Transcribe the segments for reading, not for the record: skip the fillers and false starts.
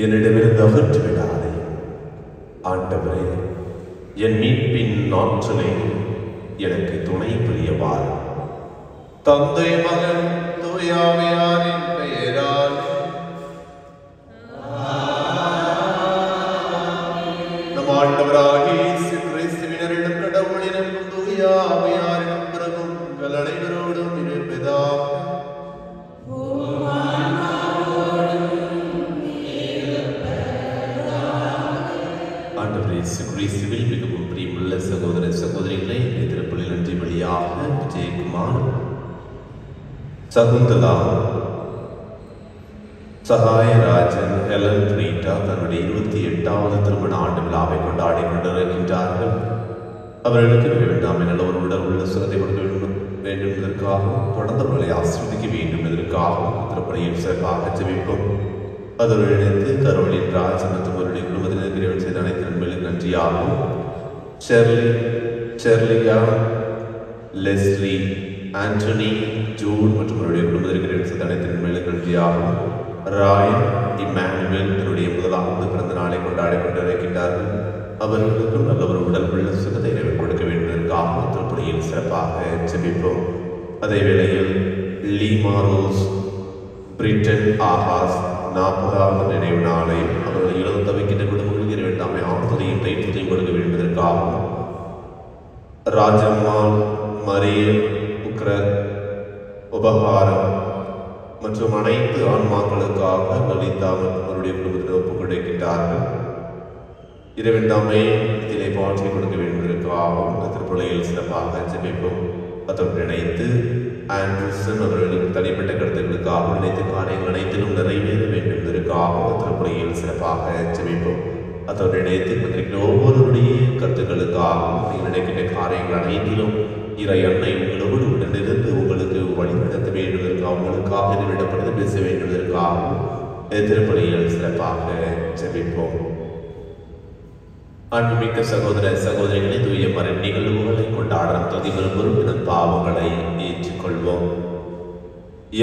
என்னிடமிருந்து அகற்றி விடாதே. ஆண்டவரே, என் மீட்பின் ஆற்றலே எனக்கு துணை புரியவார். தந்தை மகன் தூய ஆவியாரின் பெயரால் நம் ஆண்டவராகிய இயேசு கிறிஸ்துவினரிடம் கடவுளிடம் தூய ஆவியாரிடம் பிறகும் உங்கள் அனைவரோடும் இருப்பதாக. கிறிஸ்துவில் மிகவும் பிரியமுள்ள சகோதர சகோதரிகளை திருப்பலில் நன்றி வழியாக விஜயகுமார், சகுந்தலா, சகாயராஜன், ஹெலன், ரீட்டா தன்னுடைய 28வது திருமண ஆண்டு விழாவை கொண்டாடி கொண்டிருக்கின்றார்கள். அவர்களுக்கு வேண்டாம் என ஒரு உடல் உள்ள சுகத்தை கொடுக்க வேண்டும் என்பதற்காகவும் தொடர்ந்தவர்களை ஆசீர்வதிக்க வேண்டும் என்பதற்காகவும் திருப்பலியில் சிறப்பாக ஜெபிப்போம். அதோடு இணைந்து கரோலின் ராஜ் மற்றும் அவருடைய குடும்பத்தினர் இறைவன் செய்த அனைத்து நண்பர்களுக்கு நன்றியாகும். செர்லியா, லெஸ்லி, ஆண்டனி, ஜூன் மற்றும் அவருடைய குடும்பத்திற்கு இறைவன் செய்த அனைத்து நண்பர்களுக்கு நன்றியாகும். ராயன், இம்மானுவேல் தன்னுடைய முதலாவது பிறந்த நாளை கொண்டாடி கொண்டிருக்கின்றார்கள். அவர்களுக்கும் நல்ல ஒரு உடல் உள்ள சுகத்தை இறைவன் கொடுக்க வேண்டுவதற்காக திருப்பலியில் சிறப்பாக ஜெபிப்போம். அதே வேளையில் லீமா ரோஸ், பிரிட்டன் ஆகாஸ் 40வது நினைவு நாளை அவர்கள் இழந்து தவிக்கின்ற குடும்பங்களுக்கு இறைவன் தாமே ஆறுதலையும் தைரியத்தையும் கொடுக்க வேண்டுவதற்காகவும், ராஜம்மாள், மரியல், உக்ரத், உபகாரம் மற்றும் அனைத்து ஆன்மாக்களுக்காக லலிதா மற்றும் அவருடைய குடும்பத்தில் ஒப்புக் கொடுக்கின்றார்கள். இறைவன் தாமே இதிலே பாற்றி கொடுக்க வேண்டுவதற்காகவும் இந்த திருப்பலியில் சிறப்பாக ஜெபிப்போம். அதோடு இணைத்து ஆண்டர்சன் அவர்களுக்கு தனிப்பட்ட கருத்துக்களுக்காக நினைத்த காரியங்கள் அனைத்திலும் நிறைவேற வேண்டும் என்பதற்காக திருப்பலியில் சிறப்பாக ஜெபிப்போம். அதோடு இணைத்து பத்திரிகை ஒவ்வொருடைய கருத்துக்களுக்காகவும் நீங்கள் நினைக்கின்ற காரியங்கள் அனைத்திலும் இறை அன்னை உங்களோடு உடனிருந்து உங்களுக்கு வழிநடத்த வேண்டுவதற்காக உங்களுக்காக நிமிடப்படுத்த பேச வேண்டுவதற்காகவும் திருப்பலியில் சிறப்பாக ஜெபிப்போம். அன்புமிக்க சகோதர சகோதரிகளை தூய மறை நிகழ்வுகளை கொண்டாடும் தொதிகள் பொறுப்பின பாவங்களை ஏற்றுக்கொள்வோம்.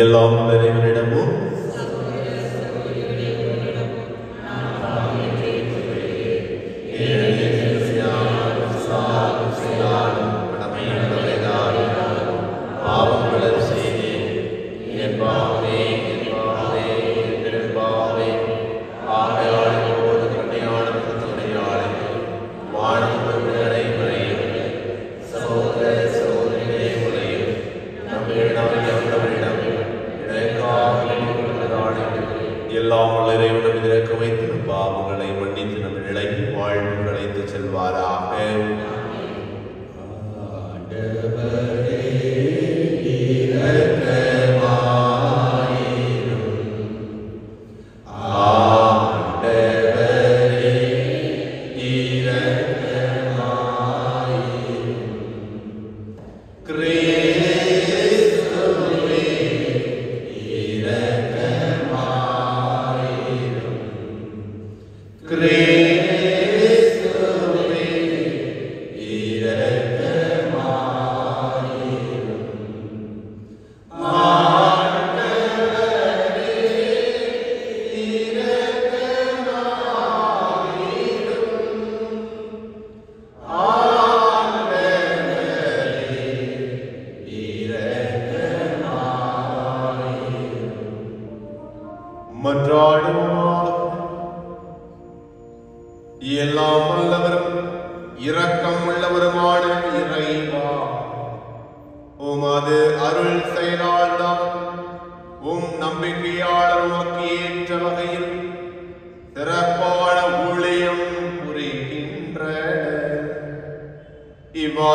எல்லாம் இறைவனிடமும் பாவங்களை மன்னித்து நம் நிலைக்கு வாழ்வு அழைத்து செல்வாராக. இரக்கமாயிரும்.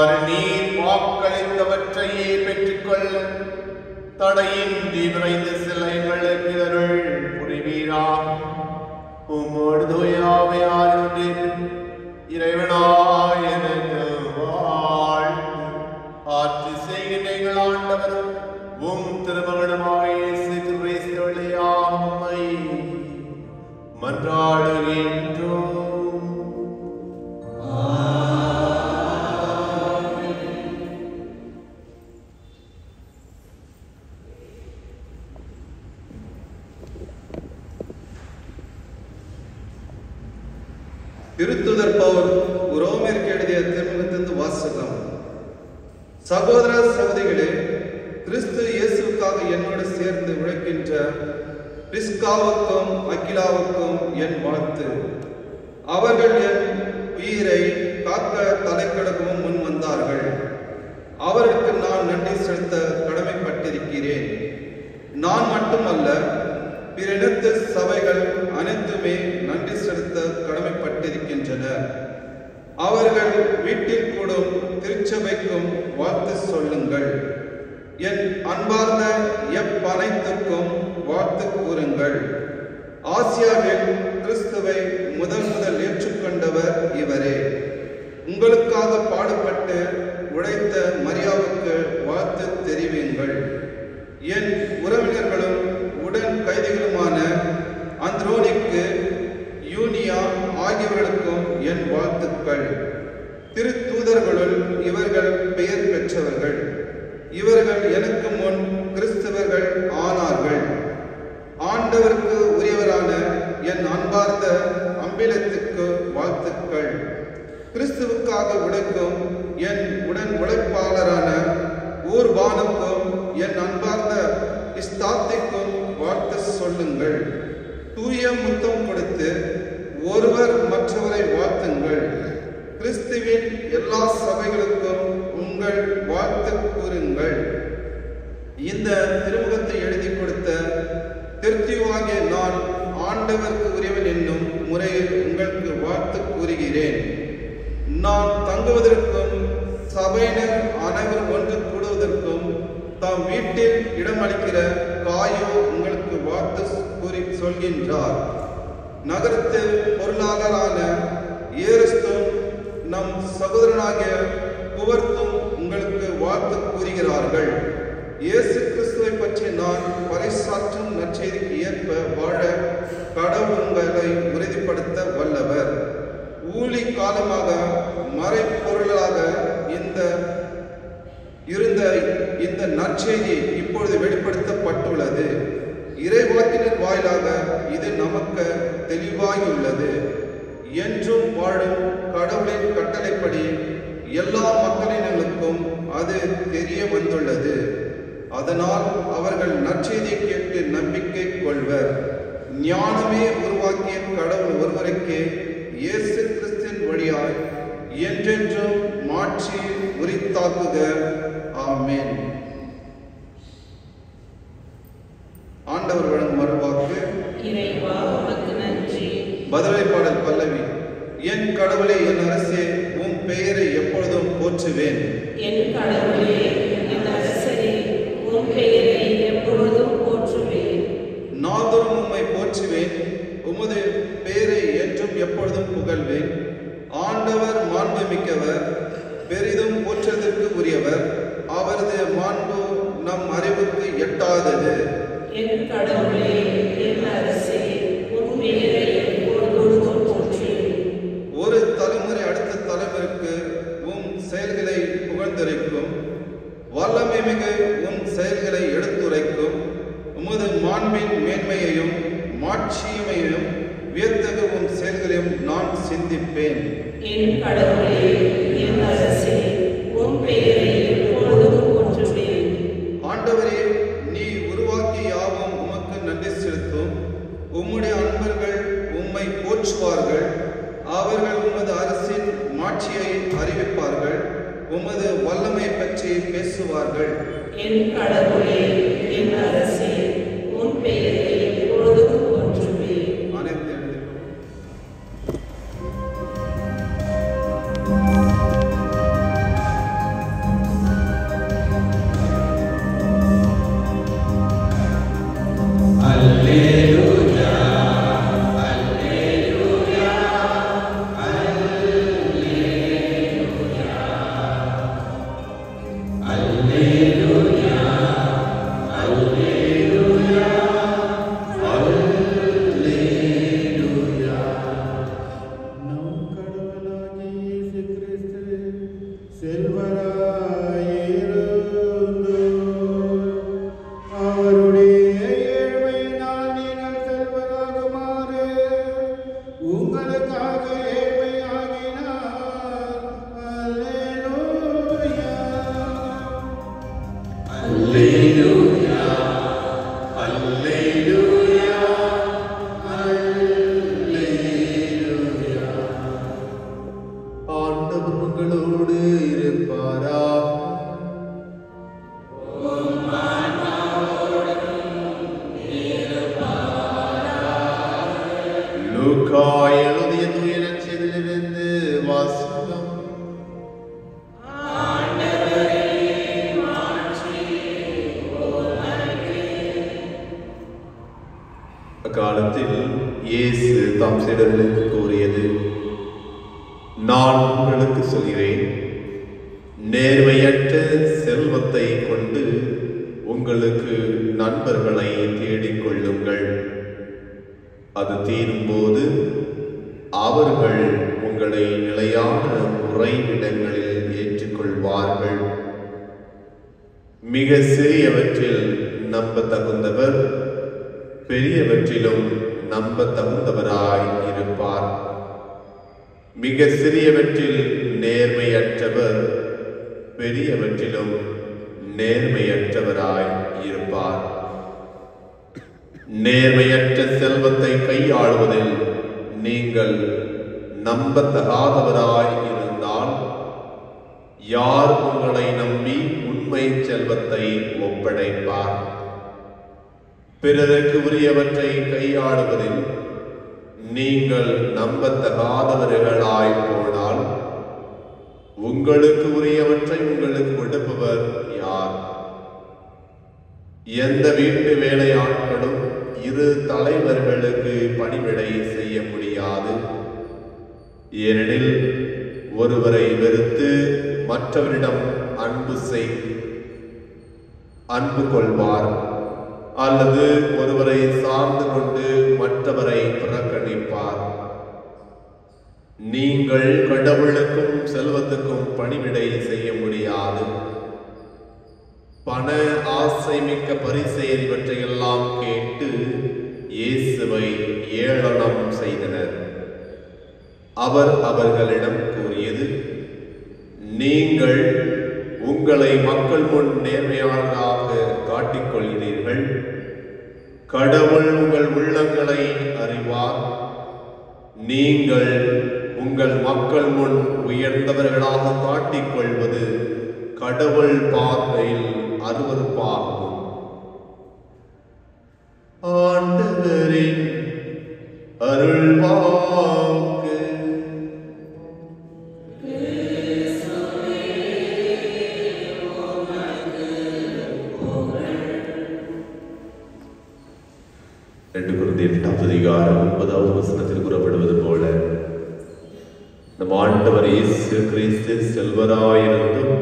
இவ்வாறு நீர் வாக்களித்தவற்றையே பெற்றுக்கொள்ள தடையின்றி விரைந்து செல்ல எங்களுக்கு அருள் புரிவீராக. உம்மோடு தூயாவையார் இறைவனாய் எனக்கு வாழ்ந்து ஆட்சி செய்கின்ற எங்கள் ஆண்டவரும் உம் திருமகனுமாய் இயேசு கிறிஸ்து வழியாக உம்மை மன்றாடுகின்றோம். திருத்துதர் பவுல் ரோமருக்கு எழுதிய திருமுகத்திலிருந்து வாசகம். சகோதர சகோதரிகளே, கிறிஸ்து இயேசுக்காக என்னோடு சேர்ந்து உழைக்கின்ற பிஸ்காவுக்கும் அகிலாவுக்கும் என் வாழ்த்து. அவர்கள் என் உயிரை காக்க தலைக்கடக்கவும் முன் வந்தார்கள். அவர்களுக்கு நான் நன்றி செலுத்த கடமைப்பட்டிருக்கிறேன். நான் மட்டுமல்ல, பிற இனத்து சபைகள் அனைத்துமே நன்றி செலுத்த கடமைப்பட்டிருக்கின்றன. அவர்கள் வீட்டில் கூடும் திருச்சபைக்கும் வாழ்த்து சொல்லுங்கள். என் அன்பார்ந்த எப்பனைத்துக்கும் வாழ்த்து கூறுங்கள். ஆசியாவில் கிறிஸ்துவை முதல் ஏற்றுக்கொண்டவர் இவரே. உங்களுக்காக பாடுபட்டு உழைத்த மரியாவுக்கு வாழ்த்து தெரிவியுங்கள். என் உறவினர்களும் உடன் கைதிகளுமான அந்த்ரோனிக்கு, யூனியா ஆகியவர்களுக்கும் என் வாழ்த்துக்கள். திருத்தூதர்களுள் இவர்கள் பெயர் பெற்றவர்கள். இவர்கள் எனக்கு முன் கிறிஸ்தவர்கள் ஆனார்கள். ஆண்டவருக்கு உரியவரான என் அன்பார்ந்த அம்பிலத்துக்கு வாழ்த்துக்கள். கிறிஸ்துவுக்காக உழைக்கும் என் உடன் உழைப்பாளரான ஊர்பானுக்கும் என் அன்பார்ந்த இஸ்தாத்திக்கும் வாழ்த்து சொல்லுங்கள். தூய முத்தம் கொடுத்து ஒருவர் மற்றவரை வாழ்த்துங்கள். கிறிஸ்துவின் எல்லா சபைகளுக்கும் உங்கள் வாழ்த்து கூறுங்கள். இந்த திருமுகத்தை எழுதி கொடுத்த திருத்தியுவாகிய நான் ஆண்டவருக்கு உரியவன் என்னும் முறையில் உங்களுக்கு வாழ்த்து கூறுகிறேன். நான் தங்குவதற்கும் சபையினர் அனைவரும் ஒன்று கூடுவதற்கும் தாம் வீட்டில் இடமளிக்கிற காயோ உங்களுக்கு வாழ்த்து கூறி சொல்கின்றார். நகரத்து பொருளாளரான ஏரிஸ்தும் நம் சகோதரனாகிய குவர்த்தும் உங்களுக்கு வாழ்த்து கூறுகிறார்கள். இயேசு கிறிஸ்துவை பற்றி நான் பறைசாற்றும் நற்செய்திக்கு ஏற்ப வாழ கடவுள் உங்களை உறுதிப்படுத்த வல்லவர். ஊழி காலமாக மறைப்பொருளாக இருந்த இந்த நற்செய்தி இப்பொழுது வெளிப்படுத்தப்பட்டுள்ளது. இறைவாக்கினர் வாயிலாக இது நமக்கு தெளிவாயுள்ளது. என்றும் வாழும் கடவுளின் கட்டளைப்படி எல்லா மக்களினங்களுக்கும் அது தெரிய வந்துள்ளது. அதனால் அவர்கள் நற்செய்தியை கேட்டு நம்பிக்கை கொள்வர். ஞானமே உருவாக்கிய கடவுள் ஒருவருக்கே இயேசு கிறிஸ்துவின் வழியாய் என்றென்றும் மாட்சி உரித்தாக்குக. ஆமென். ஆண்டவர் வழங்கும் அருள்வாக்கு. இறைவா உமக்கு நன்றி. பதிலை பாடல் பல்லவி. என் கடவுளே, என் அரசே, உம் பெயரை எப்பொழுதும் போற்றுவேன். என் கடவுளே, என் அரசரே, உம் பெயரை எப்பொழுதும் போற்றுவேன். நாள்தோறும் உம்மை போற்றுவேன். உமது பெயரை என்றும் எப்பொழுதும் புகழ்வேன். ஆண்டவர் மாண்பு மிக்கவர், பெரிதும் போற்றுவதற்கு உரியவர். அவரது மாண்பு நம் அறிவுக்கு எட்டாதது. என் கடவுளே, என் அரசே, உம் பெயரை எப்பொழுதும் போற்றுவேன். ஒரு தலைமுறை அடுத்த தலைமுறைக்கு உம் செயல்களை புகழ்ந்துரைக்கும். வல்லமை மிகு உம் செயல்களை எடுத்துரைக்கும். உமது மாண்பின் மேன்மையையும் மாட்சியமையும் வியத்தகு உம் செயல்களையும் நான் சிந்திப்பேன். என் கடவுளே, என் அரசே, உம் பெயரை எப்பொழுதும் போற்றுவேன். ஆண்டவரே, நீ உருவாக்கி யாவும் உமக்கு நன்றி செலுத்தும். உம்முடைய அன்பர்கள் உம்மை போற்றுவார்கள். அவர்கள் உமது அரசின் மாட்சியை அறிவிப்பார்கள். உமது வல்லமை பற்றி பேசுவார்கள். என் கடவுளே, என் அரசே, உம் பெயரை எப்பொழுதும் போற்றுவேன். அனைத்து அக்காலத்தில் இயேசு தாம் சீடர்களுக்கு கூறியது, நான் உங்களுக்கு சொல்கிறேன், நேர்மையற்ற செல்வத்தை கொண்டு உங்களுக்கு நண்பர்களை தேடிக்கொள்ளுங்கள். அது தீரும்போது அவர்கள் உங்களை நிலையான உறைவிடங்களில் ஏற்றுக்கொள்வார்கள். மிக சிறியவற்றில் நம்பத்தகுந்தவர் பெரியவற்றிலும் நம்பத்தகுந்தவராய் இருப்பார். மிக சிறியவற்றில் நேர்மையற்றவர் பெரியவற்றிலும் நேர்மையற்றவராய் இருப்பார். நேர்மையற்ற செல்வத்தை கையாளுவதில் நீங்கள் நம்பத்தகாதவராய் இருந்தால் யார் உங்களை நம்பி உண்மை செல்வத்தை ஒப்படைப்பார்? பிறருக்கு உரியவற்றை கையாளுவதில் நீங்கள் நம்பத்தகாதவர்களாய் போனால் உங்களுக்கு உரியவற்றை உங்களுக்கு கொடுப்பவர் யார்? எந்த வீட்டு வேலையாட்களும் இரு தலைவர்களுக்கு பணிவிடை செய்ய முடியாது. ஏனெனில் ஒருவரை வெறுத்து மற்றவரிடம் அன்பு கொள்வார், அல்லது ஒருவரை சார்ந்து கொண்டு மற்றவரை புறக்கணிப்பார். நீங்கள் கடவுளுக்கும் செல்வத்துக்கும் பணிவிடை செய்ய முடியாது. பண ஆசை மிக்க பரிசேயர் இவற்றையெல்லாம் கேட்டு இயேசுவை ஏளனம் செய்தனர். அவர் அவர்களிடம் கூறியது, நீங்கள் உங்களை மக்கள் முன் நேர்மையாளராக காட்டிக்கொள்கிறீர்கள். கடவுள் உங்கள் உள்ளங்களை அறிவார். நீங்கள் உங்கள் மக்கள் முன் உயர்ந்தவர்களாக காட்டிக்கொள்வது கடவுள் பார்வையில் அருவருப்பாகும். ஆண்டவரின் அருள்வாக்கு. அதிகாரம் 9வது வசனத்தில் கூறப்படுவது போல நம் ஆண்டவர் இயேசு கிறிஸ்து செல்வராயிருந்தும்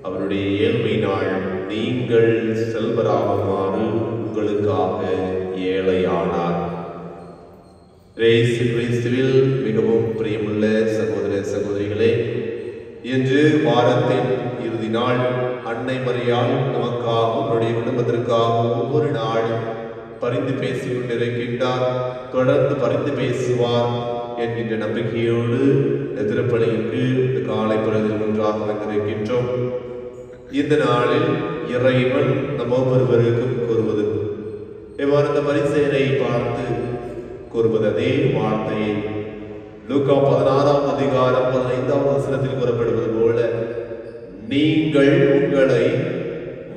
அவருடைய ஏழ்மை நாள் நீங்கள் செல்வராகுமாறு உங்களுக்காக ஏழையானார். இயேசு கிறிஸ்துவில் மிகவும் பிரியமுள்ள சகோதர சகோதரிகளே, இன்று வாரத்தின் இறுதி நாள் அன்னை மரியாள் நமக்காக நம்முடைய குடும்பத்திற்காக ஒவ்வொரு நாளும் பரிந்து பேசிக் கொண்டிருக்கின்றார். தொடர்ந்து பரிந்து பேசுவார் என்கின்ற நம்பிக்கையோடு திருப்பலிக்கு காலை பொழுதில் ஒன்றாக வந்திருக்கின்றோம். இந்த நாளில் இறைவன் நம் ஒவ்வொருவருக்கும் கூறுவது எவ்வாறு இந்த பரிசேயரை பார்த்து கூறுவது அதே வார்த்தையை லூக்கா 16வது அதிகாரம் 15வது வசனத்தில் கூறப்படுவது போல, நீங்கள் உங்களை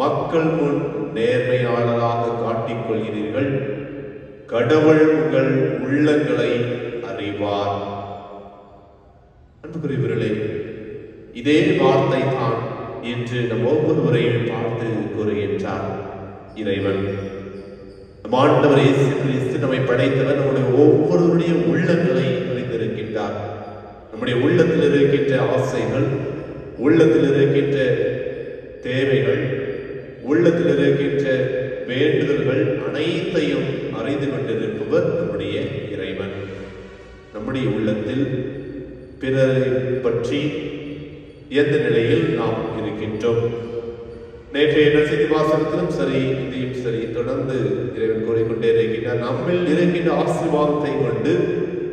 மக்கள் முன் நேர்மையாளராக காட்டிக்கொள்கிறீர்கள். கடவுள் உங்கள் உள்ளங்களை அறிவார். அன்புக்குரியவர்களே, இதே வார்த்தை தான் இன்று நம் ஒவ்வொருவரையும் பார்த்து கூறுகின்றார் இறைவன். நம் ஆண்டவர் இயேசு கிறிஸ்து நம்மை படைத்தவர் நம்முடைய ஒவ்வொருவருடைய உள்ளங்களை அறிந்திருக்கின்றார். நம்முடைய உள்ளத்தில் இருக்கின்ற ஆசைகள், உள்ளத்தில் இருக்கின்ற தேவைகள், உள்ளத்தில் இருக்கின்ற வேண்டுதல்கள் அனைத்தையும் அறிந்து கொண்டிருப்பவர் நம்முடைய இறைவன். நம்முடைய உள்ளத்தில் பிறரை பற்றி எந்த நிலையில் நாம் இருக்கின்றோம்? நேற்றைய நற்செய்தி வாசகத்திலும் சரி, இதையும் சரி, தொடர்ந்து இறைவன் கூறிக்கொண்டே இருக்கின்றார். நம்மில் இருக்கின்ற ஆசீர்வாதத்தை கொண்டு,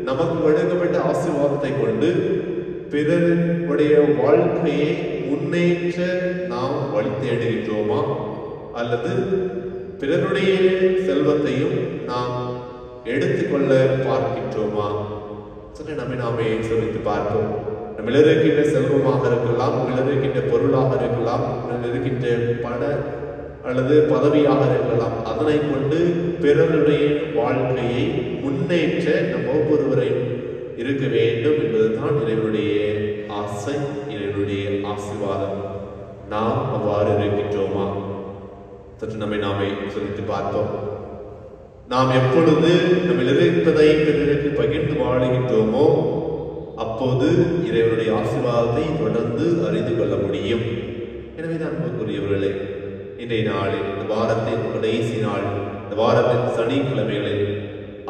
நமக்கு வழங்கப்பட்ட ஆசீர்வாதத்தை கொண்டு பிறருடைய வாழ்க்கையை முன்னேற்ற நாம் வழி தேடுகின்றோமா, அல்லது பிறருடைய செல்வத்தையும் நாம் எடுத்துக்கொள்ள பார்க்கின்றோமா? நம்மை நாமே சோதித்து பார்ப்போம். நம்ம இருக்கின்ற செல்வமாக இருக்கலாம், இருக்கின்ற பொருளாக இருக்கலாம், இருக்கின்ற பண அல்லது பதவியாக இருக்கலாம். அதனை கொண்டு பிறருடைய வாழ்க்கையை முன்னேற்ற நம் ஒவ்வொருவரையும் இருக்க வேண்டும் என்பதுதான் இறைவனுடைய ஆசை, இறைவனுடைய ஆசீர்வாதம். நாம் அவ்வாறு இருக்கின்றோமா? சற்று நம்மை நாமே சோதித்து பார்த்தோம். நாம் எப்பொழுது நம்ம இருப்பதை பிறருக்கு பகிர்ந்து வாழுகின்றோமோ அப்போது இறைவனுடைய ஆசீர்வாதத்தை தொடர்ந்து அறிந்து கொள்ள முடியும். எனவே தான் அன்புக்குரியவர்களே, இன்றைய நாளில், இந்த வாரத்தின் கடைசி நாள், இந்த வாரத்தின் சனிக்கிழமைகளில்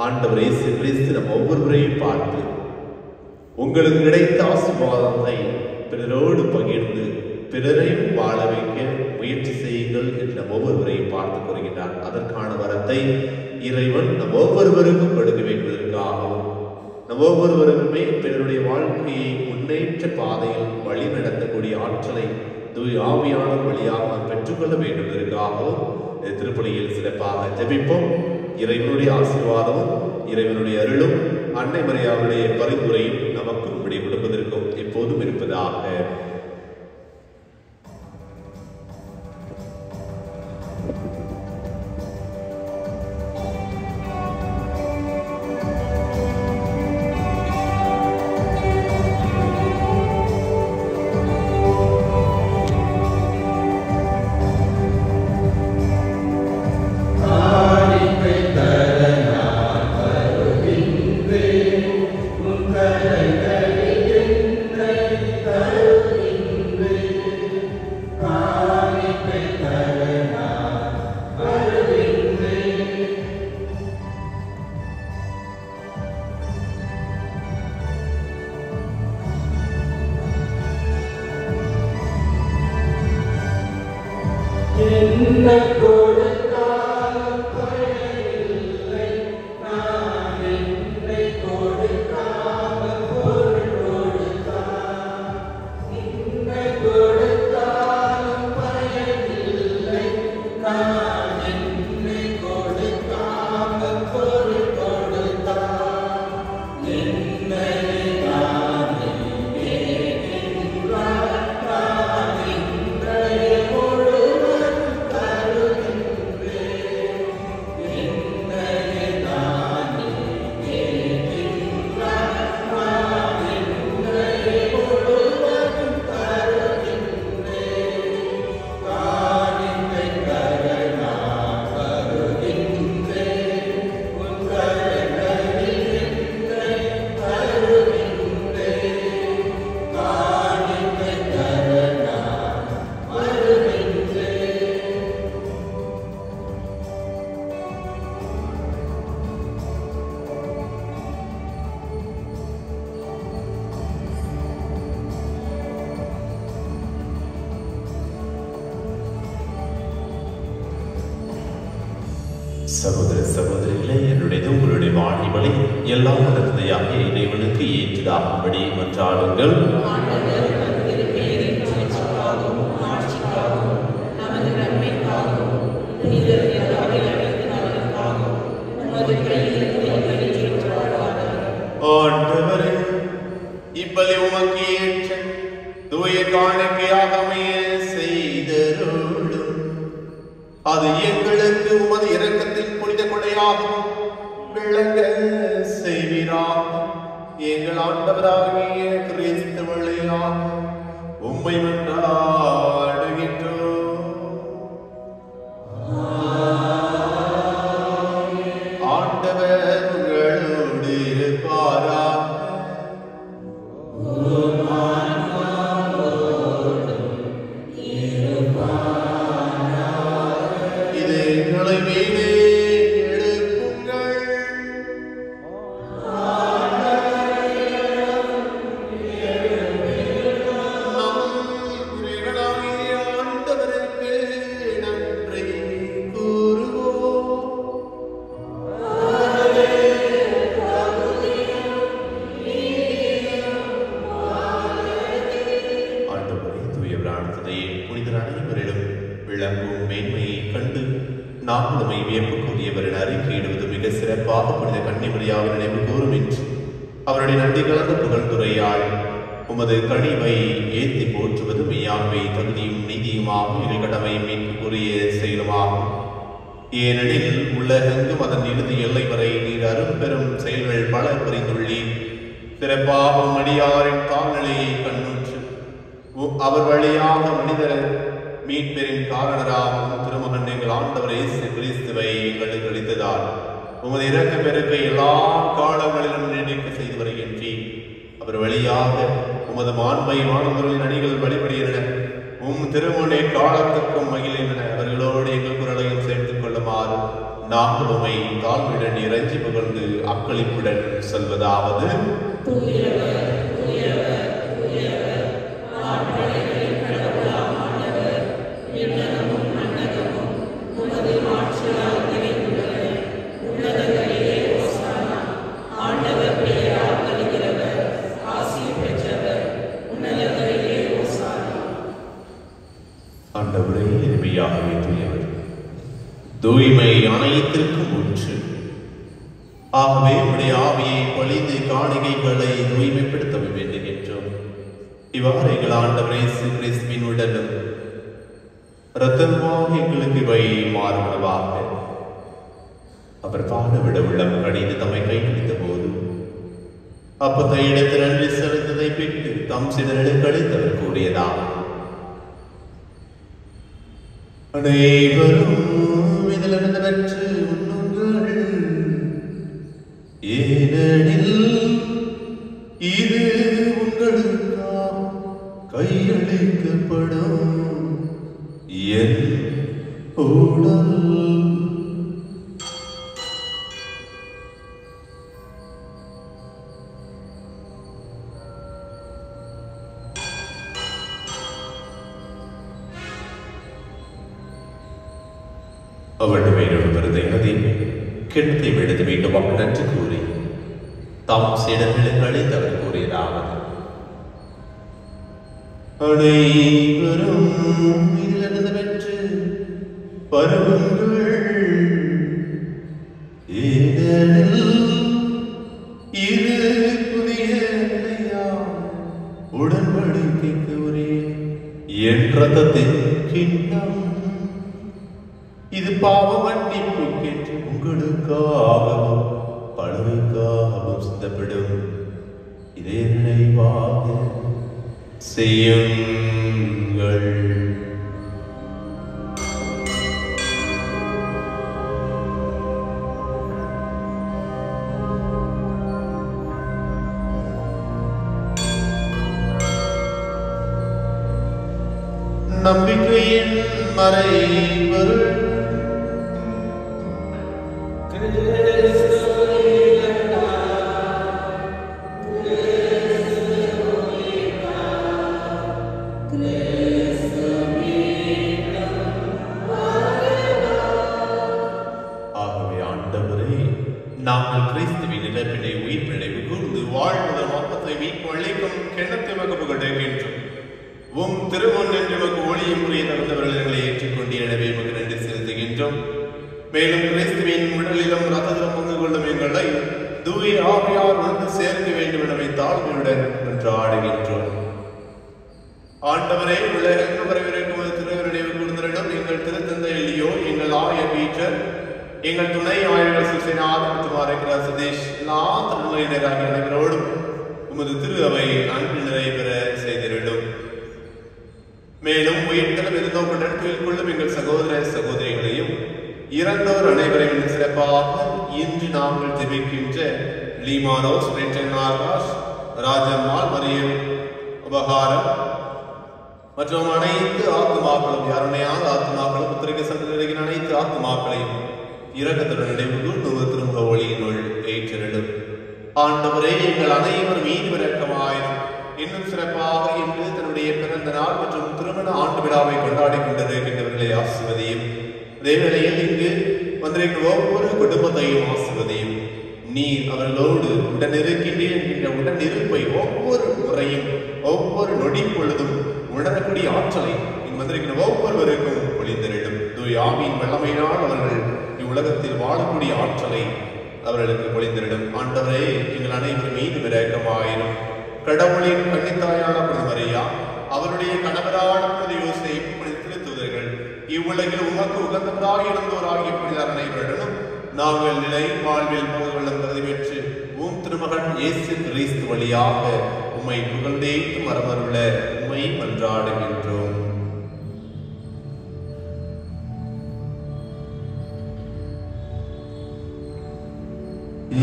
ஆண்டவர் இயேசு கிறிஸ்து நம் ஒவ்வொருவரையும் பார்த்து உங்களுக்கு கிடைத்த ஆசீர்வாதத்தை பிறரோடு பகிர்ந்து பிறரையும் வாழ வைக்க முயற்சி செய்யுங்கள் என்று நம் ஒவ்வொருவரையும் பார்த்து கூறுகின்றார். அதற்கான வரத்தை இறைவன் நம் ஒவ்வொருவருக்கும் கொடுக்க வைப்பதற்காகவும் நம் ஒவ்வொருவருக்குமே பிறருடைய வாழ்க்கையை முன்னேற்ற பாதையில் வழி நடத்தக்கூடிய ஆற்றலை தூய் ஆவியானவர் வழியாக நாம் பெற்றுக்கொள்ள வேண்டும் என்பதற்காகவும் திருப்பலியில் சிறப்பாக ஜெபிப்போம். இறைவனுடைய ஆசீர்வாதமும் இறைவனுடைய அருளும் அன்னை மரியாவுடைய பரிந்துரையும் நமக்கும் நம்முடைய குடும்பத்திற்கும் எப்போதும் இருப்பதாக. சகோதர சகோதரிகளே, என்னுடைய உங்களுடைய வாழ்வழி எல்லா தந்தையாக இறைவனுக்கு ஏற்றதாகும்படி மன்றாடுங்கள். ஆண்டவரே, இப்பலி உமக்கு ஏற்ற தூய காணிக்கையாக செய்தருளும். அது எங்களுக்கு உமது இரக்கத்தின் புனித கொடையாகவும் விளங்க செய்வீராக. எங்கள் ஆண்டவராகிய கிறிஸ்து வழியாக உம்மை மன்றாடுகின்றோம். ஆண்டவர் உங்களோடு இருப்பாராக. இருப்பாராக. நடத்ததையே புனிதர் அனைவரிடம் விளங்கும் மேன்மையை கண்டு நாங்களுமை வியப்புக்குரியவரின் அறிக்கையிடுவது மிக சிறப்பாக புனித கன்னிமரியாவின் நினைவு கூறும் என்று அவருடைய நன்றி கலந்த புகழ்ந்துரையாள் உமது கனிவை ஏற்றி போற்றுவது மெய்யாண்மை தகுதியும் நீதியுமாகும் இரு கடமை மீட்புக்குரிய செயலுமாகும். ஏனெனில் உலகெங்கும் அதன் இறுதி எல்லை வரை நீர் அரும்பெரும் செயல்கள் பல புரிந்துள்ளீர். சிறப்பாக மடியாரின் தாழ்நிலையை கண்ணுற்று அவர் வழியாக மனிதர் மீட்பெரின் காரணராகவும் திருமகன் எங்கள் ஆண்டவர் இயேசு கிறிஸ்துவை எங்களுக்கு அளித்ததால் உமது இறக்க பெருக்க எல்லா காலங்களிலும் நீடிக்க செய்து வருகின்றேன். அவர் வழியாக உமது மாண்பை வானவர்களின் அணிகள் வழிபடுகின்றன. திருமுனை காலத்துக்கும் மகிழ்கின்றன. அவர்களோடு எங்கள் குரலையும் சேர்த்துக் கொள்ளுமாறு நாங்கள் உமை தாழ்வுடன் இறைஞ்சி புகழ்ந்து அக்களிப்புடன் சொல்வதாவது: தூய்மை அனைத்திற்கும் ஊற்று. ஆகவே உடைய ஆவியை பொழிந்து காணிகைகளை தூய்மைப்படுத்த வேண்டுகின்றோம். இவ்வாறு எங்கள் ஆண்டவர் இயேசு கிறிஸ்துவின் உடலும் இரத்தமாக எங்களுக்கு இவை மாறுபடுவாக. அவர் பாடுவிட உள்ளம் கடிந்து தம்மை கையளித்த போது அப்பத்தை எடுத்து நன்றி செலுத்ததை பெற்று தம் சிதறலுக்கு அளித்தவர் கூறியதாகும்: அனைவரும் இதிலிருந்து பெற்று உண்ணுங்கள், ஏனெனில் இது உங்களுக்காக கையளிக்கப்படும் என் உடல். அவருடைய விருதை கிணத்தை விடுத்து மீண்டும் அவர் நன்றி கூறி தாம் சீடர்களுக்கு அழைத்து அவர் கூறியதாவது: அனைவரும் இதிலிருந்து பெற்று பருவங்கள், ஏனெனில் இது புதிய உடன்படிக்கைக்கு உரிய என் இரத்தத்தின் கிண்ணம். இது பாவ மன்னிப்புக்கென்று உங்களுக்காகவும் பலருக்காகவும் சிந்தப்படும். இதே நினைவாக செய்யுங்கள். நம்பிக்கையின் மறைபொருள் நாங்கள் கிறிஸ்துவின் இழப்பினை உயிர்ப்பினை கூர்ந்து வாழ்வதன் மொத்தத்தை மீட்பு அளிக்கும் கிணத்தை வகுப்பு கொண்டிருக்கின்றோம். திருமுன் என்று நமக்கு ஒளியும் புரிய தந்தவர்களை ஏற்றுக்கொண்டு எனவே நமக்கு நன்றி செலுத்துகின்றோம். மேலும் கிறிஸ்துவின் உடலிலும் ரத்தத்திலும் பங்கு கொள்ளும் எங்களை தூய ஆவியார் ஒன்று சேர்க்க வேண்டும் என தாழ்மையுடன் ஆடுகின்றோம். ஆண்டவரே, உலகெங்கு வரவிருக்கும் திருவருடைய கூர்ந்தரிடம் எங்கள் திருத்தந்தை எல்லியோ, எங்கள் ஆயர் பீட்டர், எங்கள் துணை ஆயர்கள் சுசேனாத்மார் சதீஷ், எல்லா திருநிலையினராகிய அனைவரோடும் உமது திரு அவை அன்பில் நிறைவேற செய்திருடும். மேலும் உயிர்த்தலும் எதிர்நோக்குடன் துயில் கொள்ளும் எங்கள் சகோதர சகோதரிகளையும் இறந்தோர் அனைவரையும் சிறப்பாக இன்று நாங்கள் ஜெபிக்கின்ற லீமானோஸ், ஆகாஷ், ராஜம்மாள், மரியம், உபகாரம் மற்றும் அனைத்து ஆத்மாக்களும், யாருணையாத ஆத்மாக்களும், புத்திரிகை சந்ததிகளின் அனைத்து ஆத்மாக்களையும் இரக்கத்துடன் நினைவுகள் திருமுக ஒளியினுள் ஏற்றிடும். ஆண்டவரே, எங்கள் அனைவர் மீது இரக்கமாயிரும். இன்னும் சிறப்பாக இன்று தன்னுடைய பிறந்த நாள் மற்றும் திருமண ஆண்டு விழாவை கொண்டாடி கொண்டிருக்கின்றவர்களை ஆசிர்வதியும். அதே வேளையில் இங்கு வந்திருக்கிற ஒவ்வொரு குடும்பத்தையும் ஆசிர்வதியும். நீர் அவர்களோடு உடனிருக்கின்றேன் என்கின்ற உடனிருப்பை ஒவ்வொரு முறையும் ஒவ்வொரு நொடி பொழுதும் உணரக்கூடிய ஆற்றலை வந்திருக்கிற ஒவ்வொருவருக்கும் பொழிந்தரிடும். தூய ஆவியின் வல்லமையினால் அவர்கள் இவ்வுலகத்தில் வாழக்கூடிய ஆற்றலை அவர்களுக்கு பொழிந்தரிடும். ஆண்டவரே, எங்கள் அனைவரும் மீது இரக்கமாயிரும். கடவுளின் கன்னித்தாயான புனித மரியா, அவருடைய கணவரான புனித யோசேப்பு, புனித திருத்தூதர்கள், இவ்வுலகில் உமக்கு உகந்தவராக இருந்தோராகிய புனிதர் அனைவரிடமும் நாங்கள் நிலை வாழ்வில் புகழ்வெள்ளம் கருதி பெற்று திருமகன் இயேசு கிறிஸ்து வழியாக உம்மை புகழ்ந்தேத்து மரமருள உம்மை மன்றாடுகின்றோம்.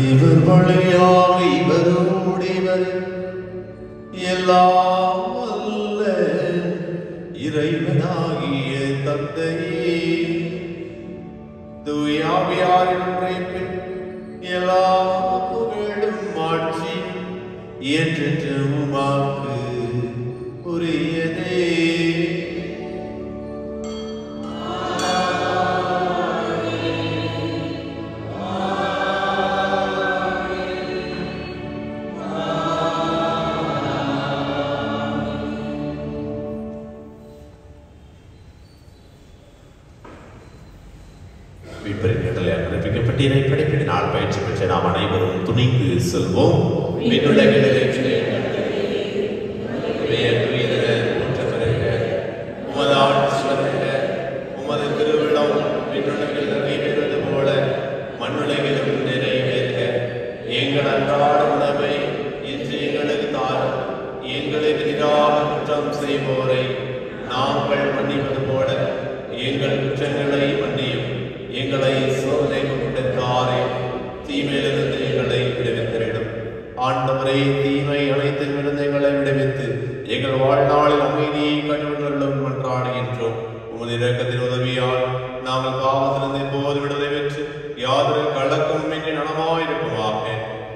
இவர் வழியாக இவரோடு இவர் எல்லாம் வல்ல இறைவனாகிய தந்தையே, தூய ஆவியாரின் ஒன்றைப்பின் எல்லா புகழும் ஆட்சி என்றென்றும் உமக்கு உரியதே. படைப்பினால் பயிற்சி பெற்ற நாம் அனைவரும் துணிந்து செல்வோம். உமது திருவிழம் விண்ணுலகில் நிறைவேறுவது போல மண்ணுலகிலும் நிறைவேறுக. எங்கள் அன்றாட உணவை இன்று எங்களுக்கு தாரும். எங்களுக்கு எதிராக குற்றம் செய்வோரை நாங்கள் மன்னிப்பது போல எங்கள் குற்றங்களை மன்னியும். எங்களை சோதனைக்கு உட்படுத்தாதே, தீமையிலிருந்து எங்களை விடுவித்திடும். ஆண்டவரே, தீமை அனைத்திலிருந்து எங்களை விடுவித்து எங்கள் வாழ்நாளில் அமைதியை கண்டுணர்லும் மன்றாடுகின்றோம். உமது இரக்கத்தின் உதவியால் நாங்கள் பாவத்திலிருந்து எப்போது விடுதலை பெற்று யாதொரு கலக்கமும் இன்றி நலமாயிருப்போமாக.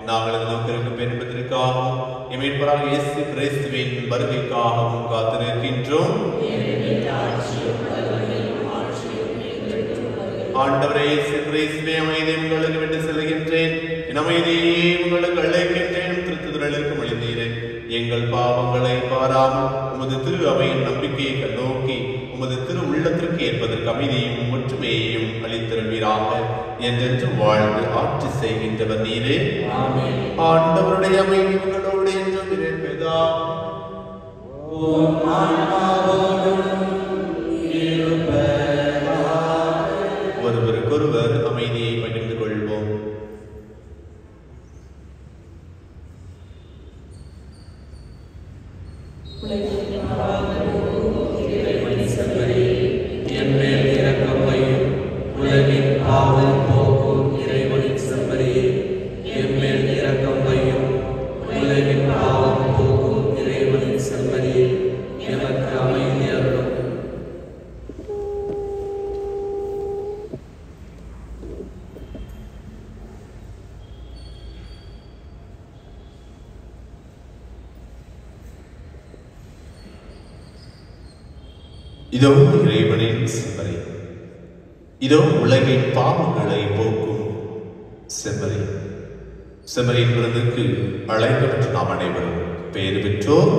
நாங்கள் நோக்கிற்கு பெரும்பத்திற்காகவும் மீட்பராக இயேசு கிறிஸ்துவின் வருகைக்காகவும் காத்திருக்கின்றோம். ஆண்டவரே, இயேசு கிறிஸ்துவே, அமைதியை உங்களுக்கு விட்டு செல்கின்றேன், என் அமைதியை உங்களுக்கு அழைக்கின்றேன். திருத்துதலுக்கு மொழிந்தீரேன். எங்கள் பாவங்களை பாராமல் உமது திரு அவையின் நம்பிக்கையை கண்ணோக்கி உமது திரு உள்ளத்திற்கு ஏற்பதற்கு அமைதியையும் ஒற்றுமையையும் அளித்திருவீராக. என்றென்று வாழ்ந்து ஆட்சி செய்கின்றவர் நீரே. ஆண்டவருடைய அமைதி உங்களோடு என்றும் இருப்பதாக. ஒருவருக்கொருவர் அமைதியை பகிர்ந்து கொள்வோம். இதோ இறைவனின் செம்மறி, இதோ உலகின் பாவங்களை போக்கும் செம்மறி. செம்மறியின் விருந்துக்கு அழைக்கப்பட்ட நாம் அனைவரும் பெயர் பெற்றோர்.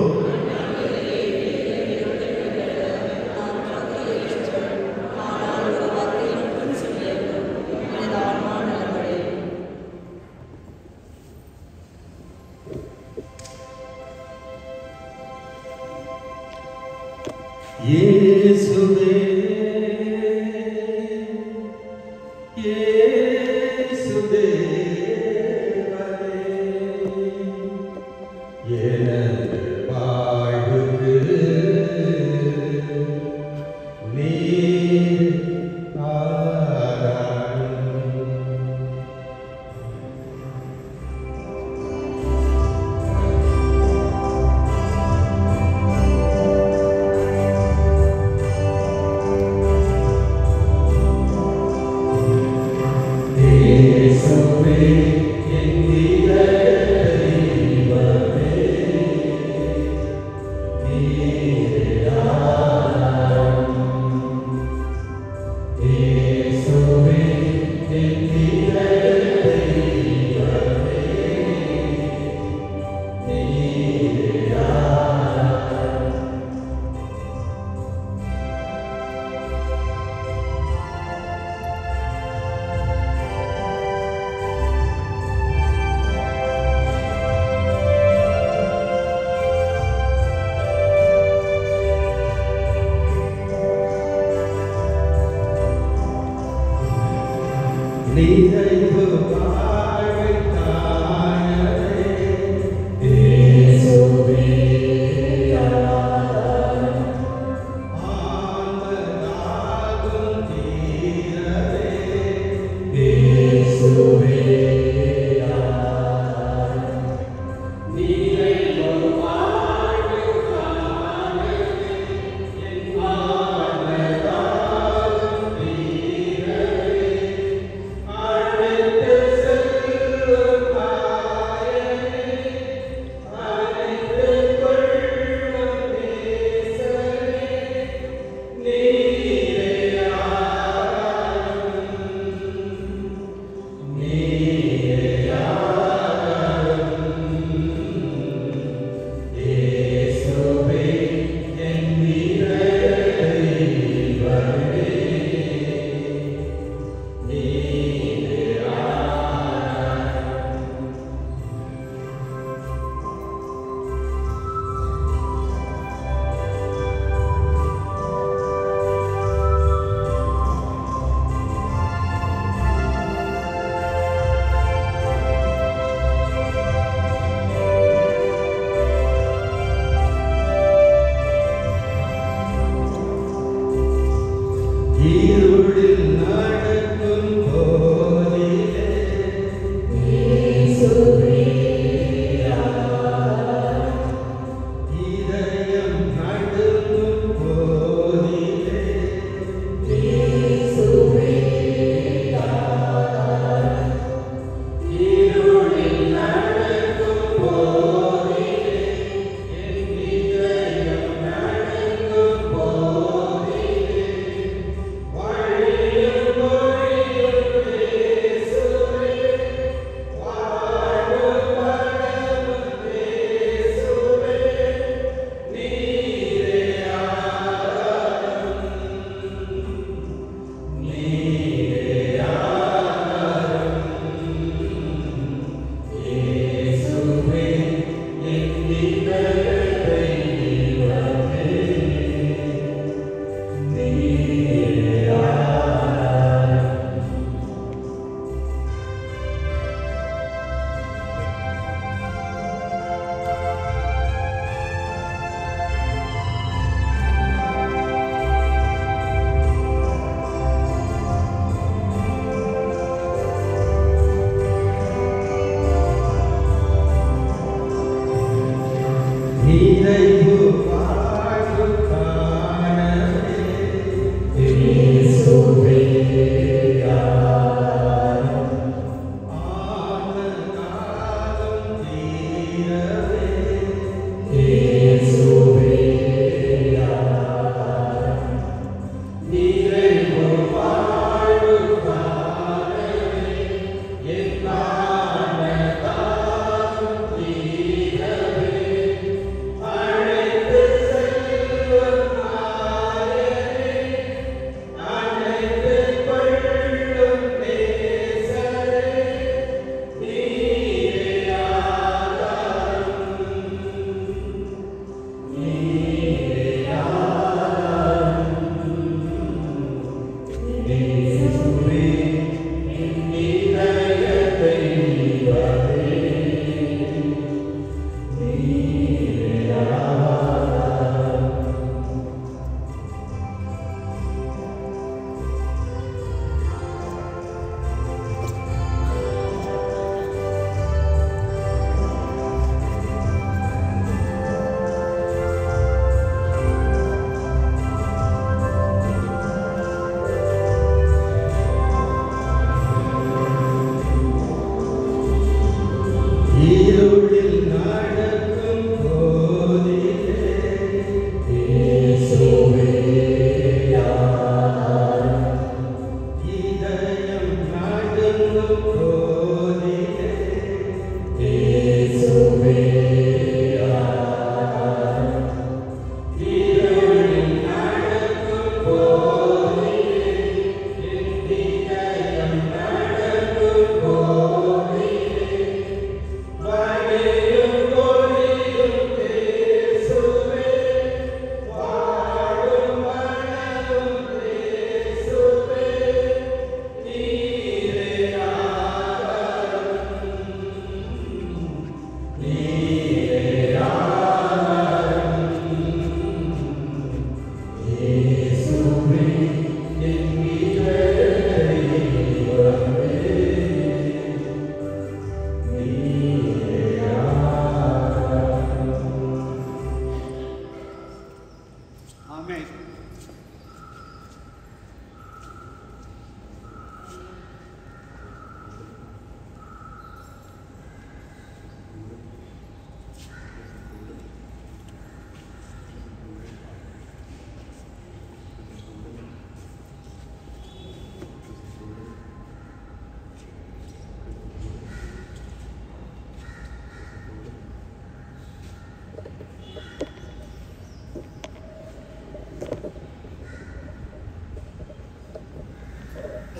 இயேசுவே, எனது வாழ்வுக்கு நீர் ஆதாரம். Why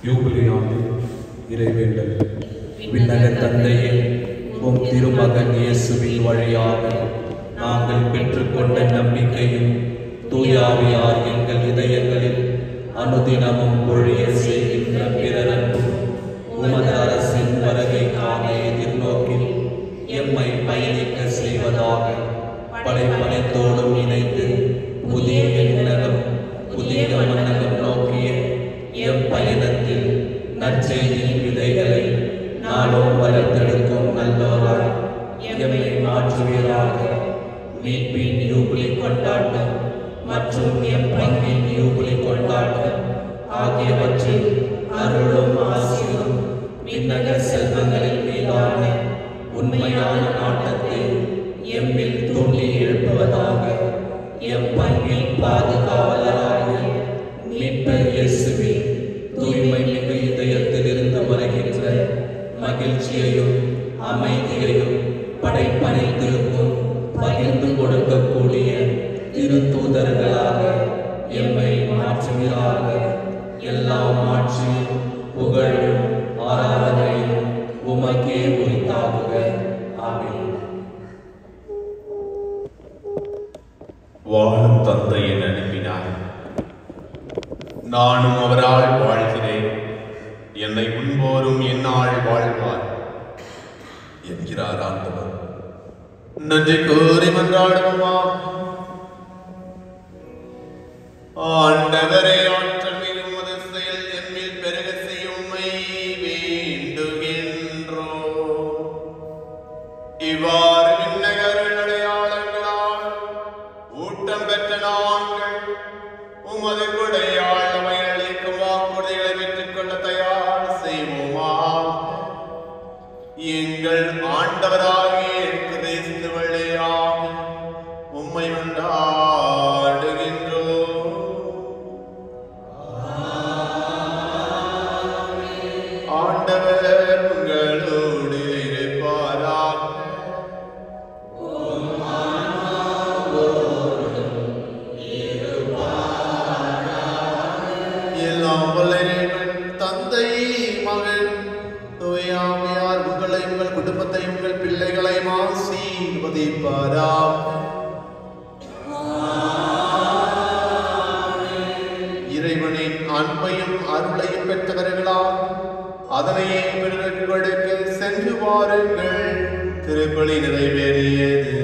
யூபிலி ஆண்டு இறைவேண்டல். விண்ணக தந்தையே, உம் திருமகன் இயேசுவின் வழியாக நாங்கள் பெற்றுக்கொண்ட நம்பிக்கையும் தூயாவியார் எங்கள் இதயங்களில் அனுதினமும் ஒழிய செய்கின்ற பிறரன்பும் உமது அரசின் வருகைக்கான எதிர்நோக்கில் எம்மை பயணிக்க செய்வதாக படைப்பனைத்தோடும் இணைந்து புதிய விண்ணகம் புதிய மன்னகம் நோக்கிய எம் பயணத்தில் நற்செய்தியின் விதைகளை நாளும் வளர்த்தெடுக்கும் நல்லோராய் எம்மை மாற்றுவீராக. மீட்பின் யூபிலி கொண்டாட்டம் மற்றும் எம் பங்கின் யூபிலி கொண்டாட்டம் ஆகியவற்றில் அருளும் ஆசியும் விண்ணக செல்வங்களின் மீதான உண்மையான நாட்டத்தை எம்மில் தூண்டி எழுப்புவதாக. எம் பங்கின் பாதுகாவலராகிய மீட்பர் இயேசுவின் தூய்மை மிகு இதயத்திலிருந்து வருகின்ற மகிழ்ச்சியையும் அமைதியையும் படைப்பனைத்திருக்கும் பகிர்ந்து கொடுக்கக்கூடிய திருத்தூதர்களாக எம்மை மாற்றுவீராக. எல்லா ஆட்சியும் புகழும் ஆராதனையும் உமக்கே உரித்தாகுக. ஆமென். வாழும் தந்தையை அனுப்பினார், நானும் அவரால் வாழ்கிறேன், என்னை முன்போரும் என்னால் வாழ்வார் என்கிறார் ஆண்டவர். நன்றி கூறி மன்றாடுவோமா. ஆண்டவரே, ஆற்றல் மிகு உமது செயல் என்மேல் பெருக செய்யும் உம்மை வேண்டுகின்றோம். இவ்வாறு விண்ணகரின் அடையாளங்களால் ஊட்டம் பெற்ற நாங்கள் உமது கொடையால் அவை அளிக்கும் வாக்குறுதிகளை பெற்றுக் கொள்ள தயார் செய்வோமா. எங்கள் ஆண்டவராகிய கிறிஸ்து வழியாக உம்மை கொண்டாடுகின்றோம். ஆண்டவர் உங்களோடு இருப்பாராக. எல்லாம் வல்ல இறைவன் தந்தை, மகன், தூய ஆவியார் உங்களை, உங்கள் குடும்பத்தை, உங்கள் பிள்ளைகளை ஆசீர்வதிப்பாராக. இறைவனின் அன்பையும் அருளையும் பெற்றவர்களால் அதனையே பிறருக்கு கொடுக்க சென்று வாருங்கள். திருப்பலி நிறைவேறியது.